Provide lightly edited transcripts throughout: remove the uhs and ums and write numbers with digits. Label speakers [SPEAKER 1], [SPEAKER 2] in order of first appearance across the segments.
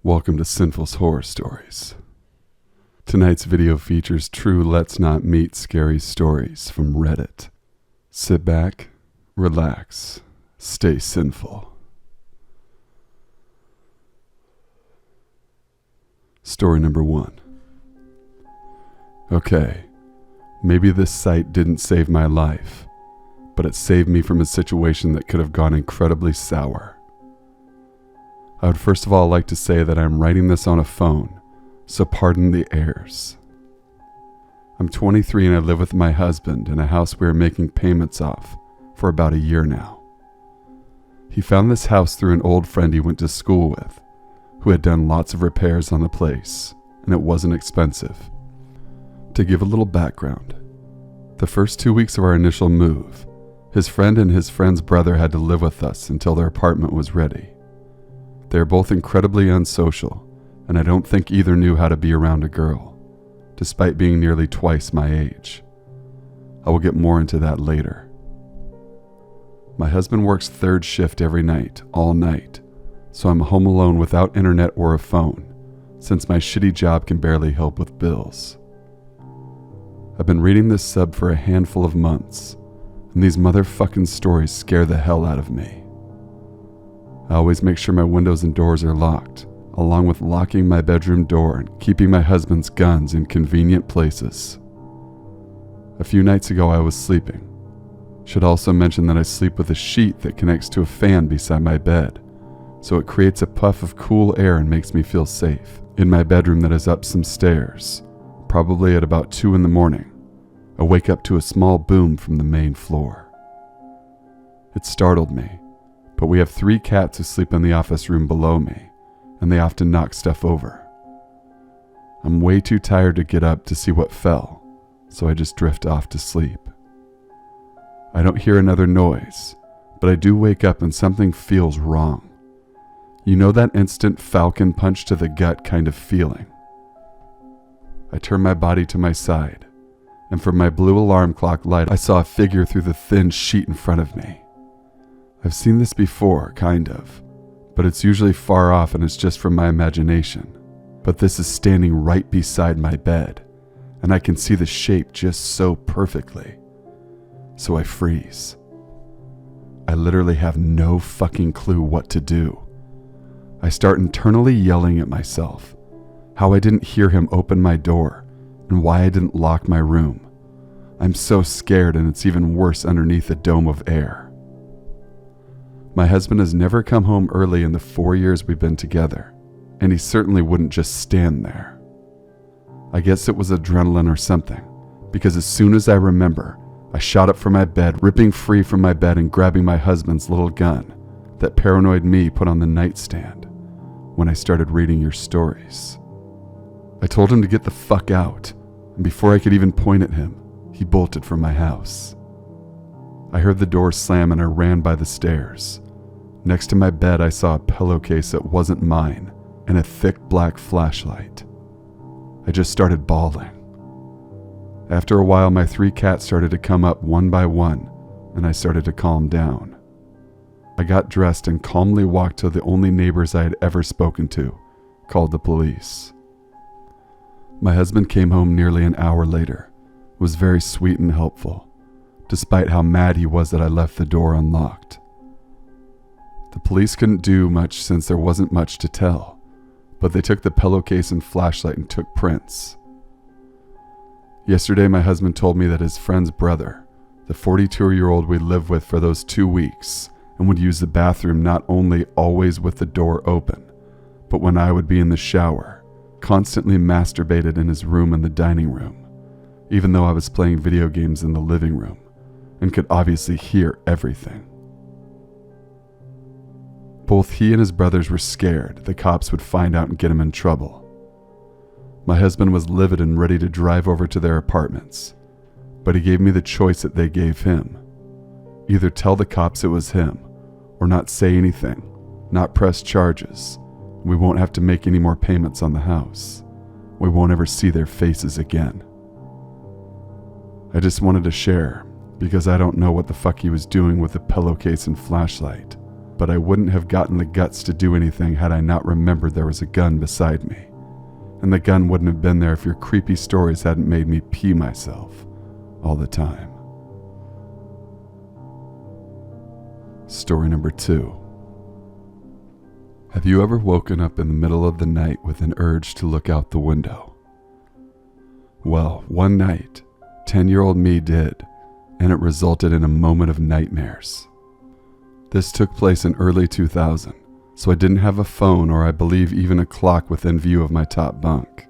[SPEAKER 1] Welcome to Sinful's Horror Stories. Tonight's video features true Let's Not Meet scary stories from Reddit. Sit back, relax, stay sinful. Story number 1. Okay, maybe this site didn't save my life, but it saved me from a situation that could have gone incredibly sour. I would first of all like to say that I'm writing this on a phone, so pardon the airs. I'm 23 and I live with my husband in a house we are making payments off for about a year now. He found this house through an old friend he went to school with, who had done lots of repairs on the place, and it wasn't expensive. To give a little background, the first 2 weeks of our initial move, his friend and his friend's brother had to live with us until their apartment was ready. They are both incredibly unsocial, and I don't think either knew how to be around a girl, despite being nearly twice my age. I will get more into that later. My husband works third shift every night, all night, so I'm home alone without internet or a phone, since my shitty job can barely help with bills. I've been reading this sub for a handful of months, and these motherfucking stories scare the hell out of me. I always make sure my windows and doors are locked, along with locking my bedroom door and keeping my husband's guns in convenient places. A few nights ago I was sleeping. Should also mention that I sleep with a sheet that connects to a fan beside my bed, so it creates a puff of cool air and makes me feel safe. In my bedroom that is up some stairs, probably at about 2 a.m, I wake up to a small boom from the main floor. It startled me, but we have 3 cats who sleep in the office room below me, and they often knock stuff over. I'm way too tired to get up to see what fell, so I just drift off to sleep. I don't hear another noise, but I do wake up and something feels wrong. You know that instant falcon punch to the gut kind of feeling. I turn my body to my side, and from my blue alarm clock light I saw a figure through the thin sheet in front of me. I've seen this before, kind of, but it's usually far off and it's just from my imagination. But this is standing right beside my bed, and I can see the shape just so perfectly. So I freeze. I literally have no fucking clue what to do. I start internally yelling at myself, how I didn't hear him open my door, and why I didn't lock my room. I'm so scared, and it's even worse underneath a dome of air. My husband has never come home early in the 4 years we've been together, and he certainly wouldn't just stand there. I guess it was adrenaline or something, because as soon as I remember, I shot up from my bed, ripping free from my bed and grabbing my husband's little gun that paranoid me put on the nightstand when I started reading your stories. I told him to get the fuck out, and before I could even point at him, he bolted from my house. I heard the door slam and I ran by the stairs. Next to my bed I saw a pillowcase that wasn't mine and a thick black flashlight. I just started bawling. After a while my 3 cats started to come up one by one and I started to calm down. I got dressed and calmly walked to the only neighbors I had ever spoken to, called the police. My husband came home nearly an hour later, was very sweet and helpful, despite how mad he was that I left the door unlocked. The police couldn't do much since there wasn't much to tell, but they took the pillowcase and flashlight and took prints. Yesterday my husband told me that his friend's brother, the 42-year-old we lived with for those 2 weeks, and would use the bathroom not only always with the door open, but when I would be in the shower, constantly masturbated in his room and the dining room, even though I was playing video games in the living room, and could obviously hear everything. Both he and his brothers were scared the cops would find out and get him in trouble. My husband was livid and ready to drive over to their apartments, but he gave me the choice that they gave him. Either tell the cops it was him, or not say anything, not press charges. We won't have to make any more payments on the house. We won't ever see their faces again. I just wanted to share, because I don't know what the fuck he was doing with the pillowcase and flashlight, but I wouldn't have gotten the guts to do anything had I not remembered there was a gun beside me. And the gun wouldn't have been there if your creepy stories hadn't made me pee myself all the time. Story number 2. Have you ever woken up in the middle of the night with an urge to look out the window? Well, one night, 10-year-old me did, and it resulted in a moment of nightmares. This took place in early 2000, so I didn't have a phone or I believe even a clock within view of my top bunk.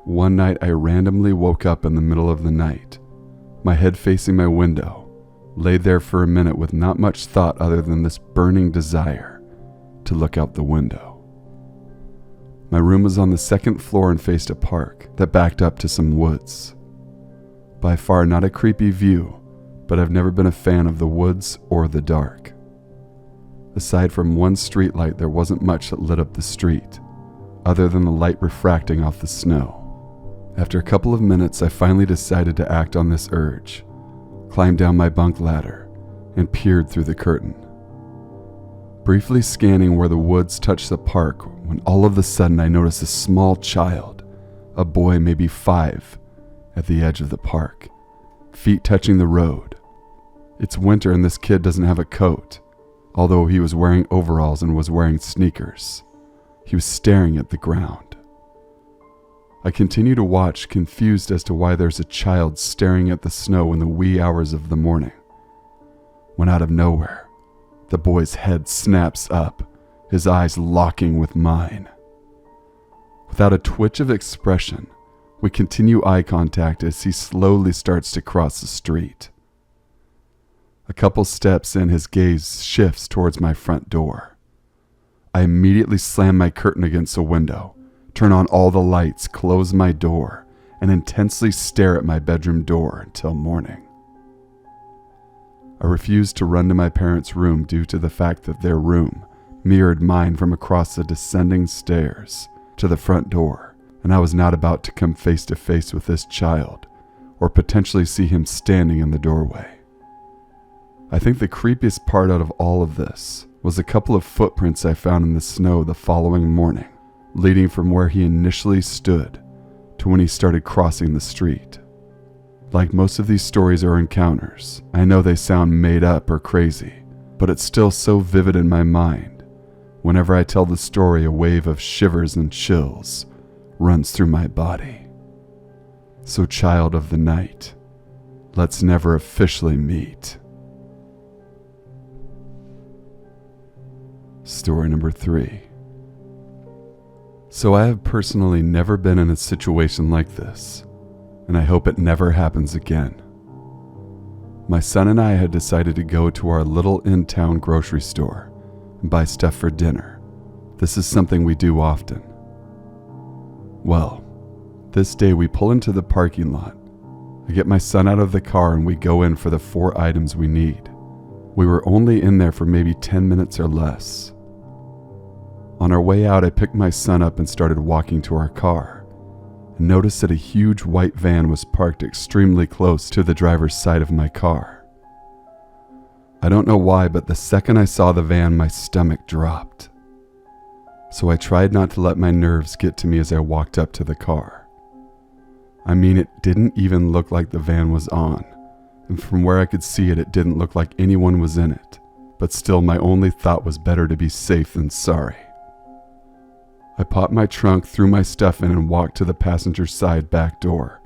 [SPEAKER 1] One night I randomly woke up in the middle of the night, my head facing my window, laid there for a minute with not much thought other than this burning desire to look out the window. My room was on the second floor and faced a park that backed up to some woods. By far not a creepy view, but I've never been a fan of the woods or the dark. Aside from one street light, there wasn't much that lit up the street, other than the light refracting off the snow. After a couple of minutes, I finally decided to act on this urge, climbed down my bunk ladder, and peered through the curtain. Briefly scanning where the woods touched the park, when all of a sudden I noticed a small child, a boy maybe 5, at the edge of the park, feet touching the road. It's winter and this kid doesn't have a coat, although he was wearing overalls and was wearing sneakers. He was staring at the ground. I continue to watch, confused as to why there's a child staring at the snow in the wee hours of the morning. When out of nowhere, the boy's head snaps up, his eyes locking with mine. Without a twitch of expression, we continue eye contact as he slowly starts to cross the street. A couple steps in, his gaze shifts towards my front door. I immediately slam my curtain against a window, turn on all the lights, close my door, and intensely stare at my bedroom door until morning. I refused to run to my parents' room due to the fact that their room mirrored mine from across the descending stairs to the front door, and I was not about to come face to face with this child or potentially see him standing in the doorway. I think the creepiest part out of all of this was a couple of footprints I found in the snow the following morning, leading from where he initially stood to when he started crossing the street. Like most of these stories or encounters, I know they sound made up or crazy, but it's still so vivid in my mind. Whenever I tell the story, a wave of shivers and chills runs through my body. So, child of the night, let's never officially meet. Story number 3. So I have personally never been in a situation like this, and I hope it never happens again. My son and I had decided to go to our little in-town grocery store and buy stuff for dinner. This is something we do often. Well, this day we pull into the parking lot. I get my son out of the car and we go in for the 4 items we need. We were only in there for maybe 10 minutes or less. On our way out, I picked my son up and started walking to our car, and noticed that a huge white van was parked extremely close to the driver's side of my car. I don't know why, but the second I saw the van, my stomach dropped. So I tried not to let my nerves get to me as I walked up to the car. I mean, it didn't even look like the van was on, and from where I could see it, it didn't look like anyone was in it. But still, my only thought was better to be safe than sorry. I popped my trunk, threw my stuff in, and walked to the passenger side back door,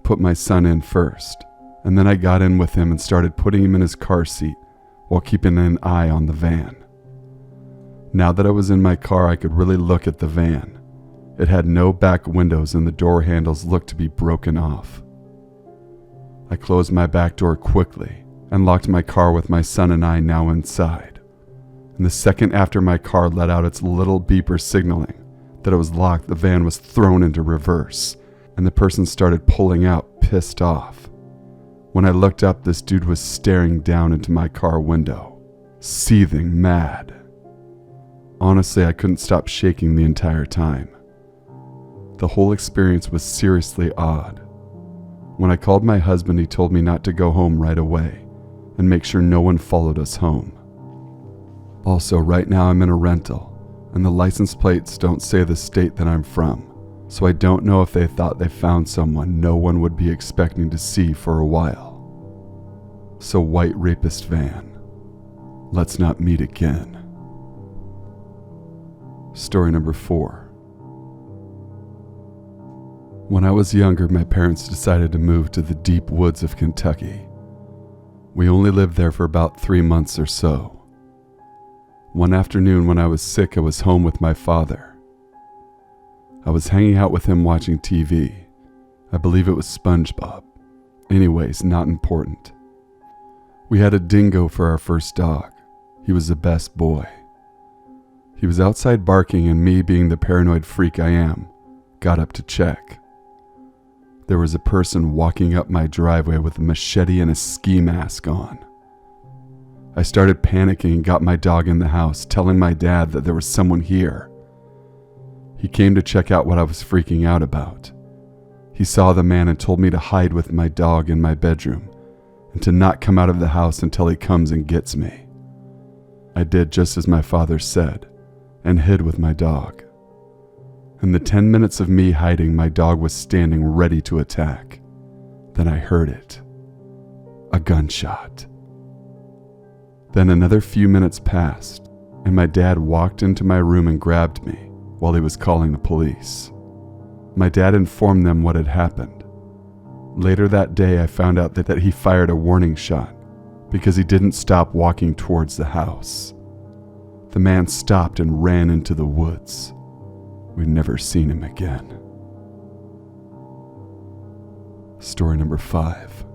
[SPEAKER 1] put my son in first, and then I got in with him and started putting him in his car seat while keeping an eye on the van. Now that I was in my car, I could really look at the van. It had no back windows and the door handles looked to be broken off. I closed my back door quickly and locked my car with my son and I now inside. And the second after my car let out its little beeper signaling that it was locked, the van was thrown into reverse, and the person started pulling out, pissed off. When I looked up, this dude was staring down into my car window, seething mad. Honestly, I couldn't stop shaking the entire time. The whole experience was seriously odd. When I called my husband, he told me not to go home right away and make sure no one followed us home. Also, right now I'm in a rental, and the license plates don't say the state that I'm from, so I don't know if they thought they found someone no one would be expecting to see for a while. So white rapist van, let's not meet again. Story number 4. When I was younger, my parents decided to move to the deep woods of Kentucky. We only lived there for about 3 months or so. One afternoon when I was sick, I was home with my father. I was hanging out with him watching TV. I believe it was SpongeBob. Anyways, not important. We had a dingo for our first dog. He was the best boy. He was outside barking, and me, being the paranoid freak I am, got up to check. There was a person walking up my driveway with a machete and a ski mask on. I started panicking and got my dog in the house, telling my dad that there was someone here. He came to check out what I was freaking out about. He saw the man and told me to hide with my dog in my bedroom and to not come out of the house until he comes and gets me. I did just as my father said and hid with my dog. In the 10 minutes of me hiding, my dog was standing ready to attack. Then I heard it. A gunshot. Then another few minutes passed, and my dad walked into my room and grabbed me while he was calling the police. My dad informed them what had happened. Later that day, I found out that he fired a warning shot because he didn't stop walking towards the house. The man stopped and ran into the woods. We've never seen him again. Story number 5.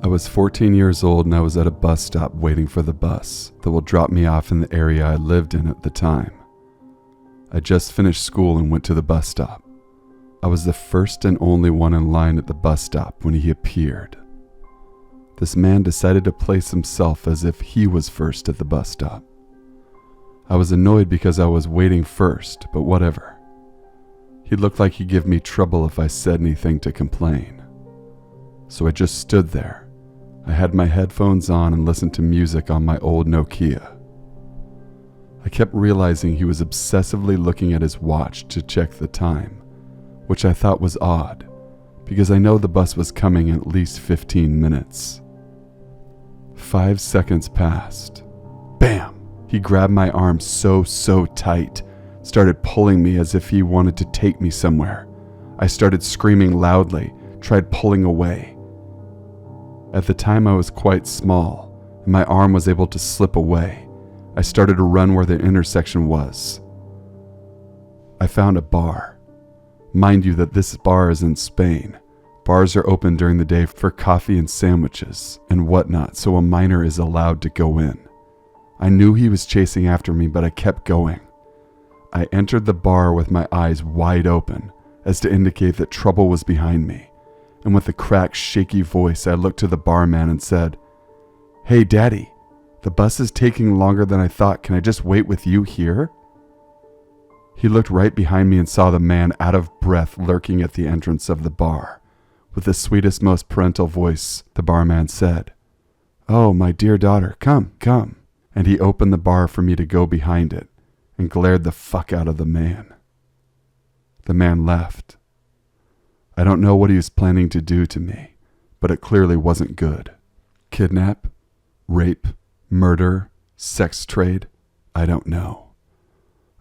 [SPEAKER 1] I was 14 years old and I was at a bus stop waiting for the bus that will drop me off in the area I lived in at the time. I just finished school and went to the bus stop. I was the first and only one in line at the bus stop when he appeared. This man decided to place himself as if he was first at the bus stop. I was annoyed because I was waiting first, but whatever. He looked like he'd give me trouble if I said anything to complain. So I just stood there. I had my headphones on and listened to music on my old Nokia. I kept realizing he was obsessively looking at his watch to check the time, which I thought was odd, because I know the bus was coming in at least 15 minutes. 5 seconds passed. Bam! He grabbed my arm so tight, started pulling me as if he wanted to take me somewhere. I started screaming loudly, tried pulling away. At the time I was quite small, and my arm was able to slip away. I started to run where the intersection was. I found a bar. Mind you that this bar is in Spain. Bars are open during the day for coffee and sandwiches and whatnot, so a minor is allowed to go in. I knew he was chasing after me, but I kept going. I entered the bar with my eyes wide open, as to indicate that trouble was behind me, and with a cracked, shaky voice, I looked to the barman and said, "Hey, Daddy, the bus is taking longer than I thought. Can I just wait with you here?" He looked right behind me and saw the man out of breath lurking at the entrance of the bar. With the sweetest, most parental voice, the barman said, "Oh, my dear daughter, come, come." And he opened the bar for me to go behind it and glared the fuck out of the man. The man left. I don't know what he was planning to do to me, but it clearly wasn't good. Kidnap? Rape? Murder? Sex trade? I don't know.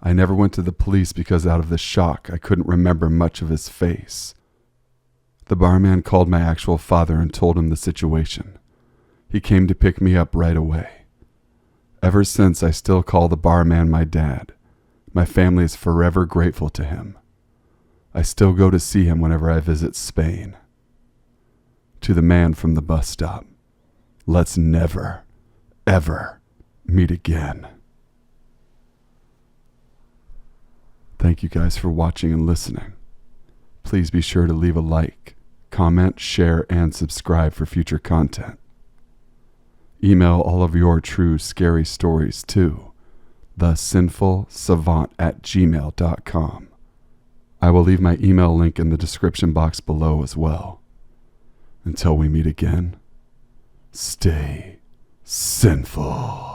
[SPEAKER 1] I never went to the police because out of the shock I couldn't remember much of his face. The barman called my actual father and told him the situation. He came to pick me up right away. Ever since, I still call the barman my dad. My family is forever grateful to him. I still go to see him whenever I visit Spain. To the man from the bus stop, let's never, ever meet again. Thank you guys for watching and listening. Please be sure to leave a like, comment, share, and subscribe for future content. Email all of your true scary stories to thesinfulsavant@gmail.com. I will leave my email link in the description box below as well. Until we meet again, stay sinful.